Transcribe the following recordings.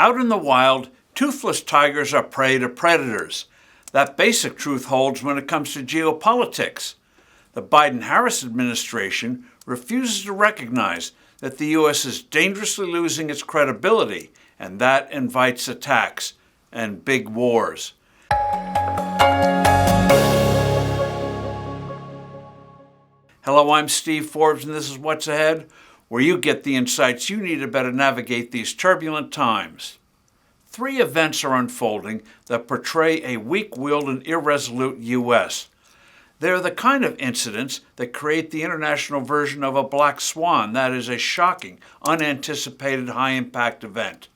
Out in the wild, toothless tigers are prey to predators. That basic truth holds when it comes to geopolitics. The Biden-Harris administration refuses to recognize that the U.S. is dangerously losing its credibility, and that invites attacks and big wars. Hello, I'm Steve Forbes, and this is What's Ahead, where you get the insights you need to better navigate these turbulent times. 3 events are unfolding that portray a weak-willed and irresolute U.S. They are the kind of incidents that create the international version of a black swan, that is, a shocking, unanticipated, high-impact event.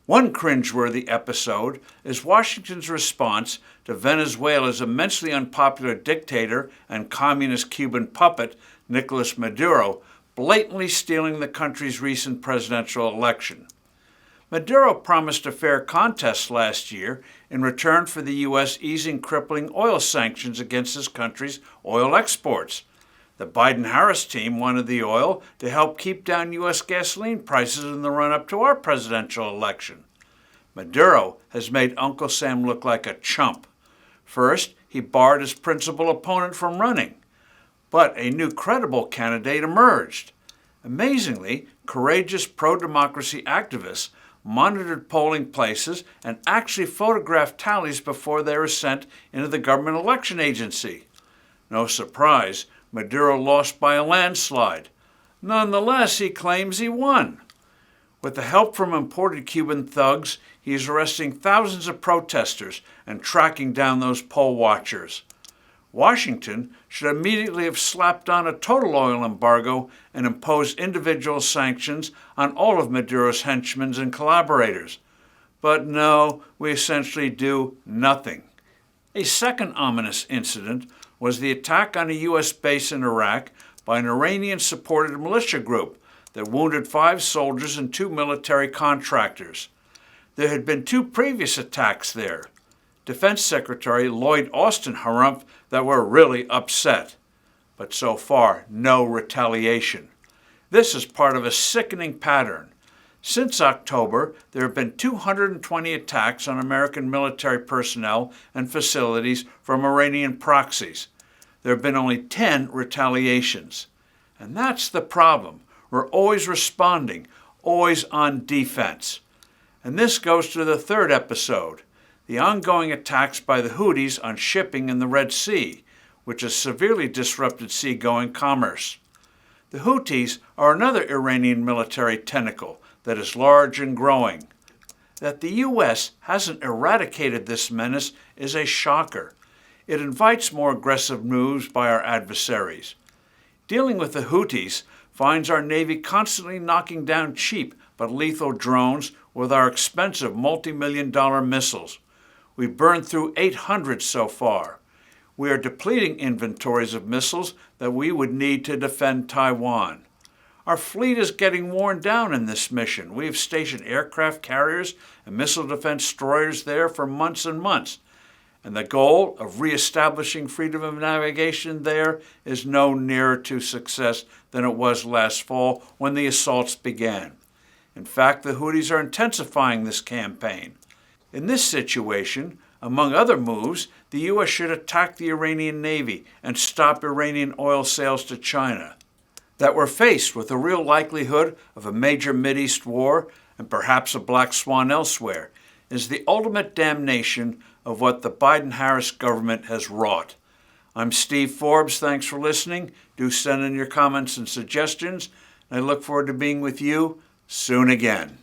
One cringeworthy episode is Washington's response to Venezuela's immensely unpopular dictator and communist Cuban puppet, Nicolas Maduro, blatantly stealing the country's recent presidential election. Maduro promised a fair contest last year in return for the U.S. easing crippling oil sanctions against his country's oil exports. The Biden-Harris team wanted the oil to help keep down U.S. gasoline prices in the run-up to our presidential election. Maduro has made Uncle Sam look like a chump. First, he barred his principal opponent from running, but a new credible candidate emerged. Amazingly, courageous pro-democracy activists monitored polling places and actually photographed tallies before they were sent into the government election agency. No surprise, Maduro lost by a landslide. Nonetheless, he claims he won. With the help from imported Cuban thugs, he is arresting thousands of protesters and tracking down those poll watchers. Washington should immediately have slapped on a total oil embargo and imposed individual sanctions on all of Maduro's henchmen and collaborators. But no, we essentially do nothing. A second ominous incident was the attack on a U.S. base in Iraq by an Iranian-supported militia group that wounded 5 soldiers and 2 military contractors. There had been 2 previous attacks there. Defense Secretary Lloyd Austin harumphed that we're really upset. But so far, no retaliation. This is part of a sickening pattern. Since October, there have been 220 attacks on American military personnel and facilities from Iranian proxies. There have been only 10 retaliations. And that's the problem. We're always responding, always on defense. And this goes to the third episode, the ongoing attacks by the Houthis on shipping in the Red Sea, which has severely disrupted seagoing commerce. The Houthis are another Iranian military tentacle that is large and growing. That the U.S. hasn't eradicated this menace is a shocker. It invites more aggressive moves by our adversaries. Dealing with the Houthis finds our Navy constantly knocking down cheap but lethal drones with our expensive multi-million-dollar missiles. We've burned through 800 so far. We are depleting inventories of missiles that we would need to defend Taiwan. Our fleet is getting worn down in this mission. We have stationed aircraft carriers and missile defense destroyers there for months and months. And the goal of reestablishing freedom of navigation there is no nearer to success than it was last fall when the assaults began. In fact, the Houthis are intensifying this campaign. In this situation, among other moves, the U.S. should attack the Iranian Navy and stop Iranian oil sales to China. That we're faced with a real likelihood of a major Mideast war and perhaps a black swan elsewhere is the ultimate damnation of what the Biden-Harris government has wrought. I'm Steve Forbes. Thanks for listening. Do send in your comments and suggestions. I look forward to being with you soon again.